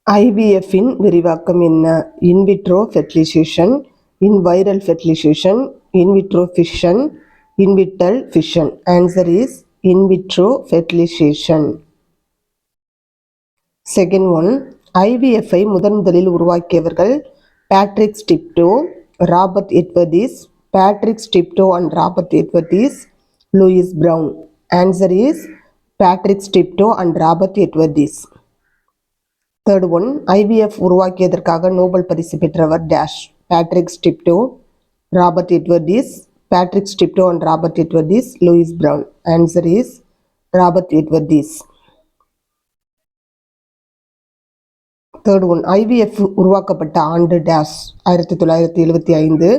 ஐவிஎஃப்பின் விரிவாக்கம் என்ன? In vitro fertilisation, in viral fertilisation, in vitro fission, in vital fission. Answer is in vitro fertilisation. Second one, ஐவிஎஃப்ஐ முதலில் உருவாக்கியவர்கள் Patrick Steptoe, Robert Edwards. Patrick Steptoe and Robert Edwards, Louise Brown. Answer is Patrick Steptoe and Robert Edwards. Third one, IVF உருவாக்கியதற்காக Nobel பரிசு பெற்றவர் dash. Patrick Steptoe, Robert Edwards. Patrick Steptoe and Robert Edwards, Louise Brown. Answer is Robert Edwards. Third one, IVF உருவாக்கப்பட்ட ஆண்டு dash. 1975,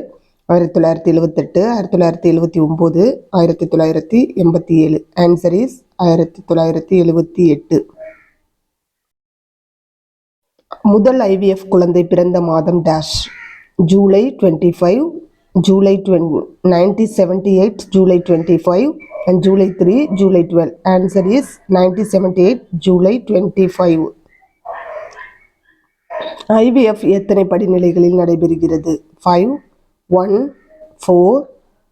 1978, 1979, 1987. Answer is 1978. முதல் IVF குழந்தை பிறந்த மாதம் dash. July 25, July 1978, July 25 and July 3, July 12. Answer is 1978, July 25. IVF எத்தனை படிநிலைகளில் நடைபெறுகிறது? 5, 1, 4,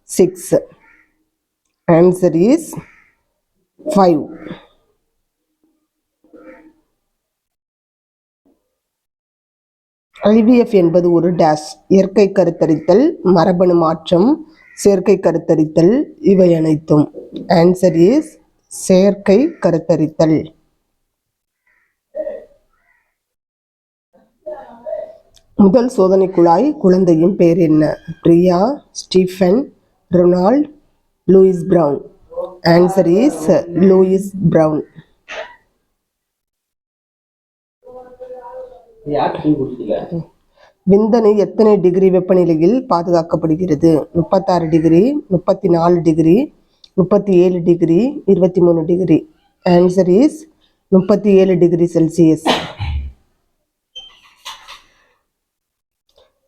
6. Answer is 5. ஐவிஎஃப் என்பது ஒரு டேஷ். இயற்கை கருத்தரித்தல், மரபணு மாற்றம், செயற்கை கருத்தரித்தல், இவை அனைத்தும். ஆன்சர் இஸ் செயற்கை கருத்தரித்தல். முதல் சோதனை குழாய் குழந்தையின் பெயர் என்ன? Priya, Stephen, Ronald, Louise Brown. Answer is Louise Brown. விந்தணு எத்தனை டிகிரி வெப்பநிலையில் பாதுகாக்கப்படுகிறது? 36 degree, 34 degree, 37 degree, 23 degree. Answer is 37 degree Celsius.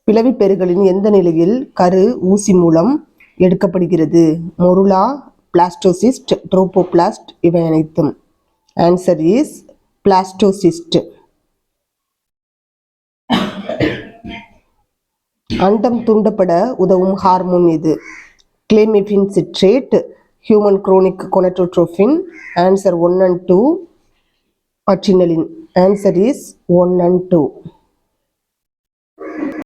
பிளவிப்பெருகளின் எந்த நிலையில் கரு ஊசி மூலம் எடுக்கப்படுகிறது? மொருலா, பிளாஸ்டோசிஸ்ட், ட்ரோபோபிளாஸ்ட், இவை அனைத்தும். Answer is blastocyst. அண்டம் தூண்டப்பட உதவும் ஹார்மோன் எது? Clomiphene citrate, human chorionic gonadotropin. Answer 1 and 2, adrenaline. Answer is 1 and 2.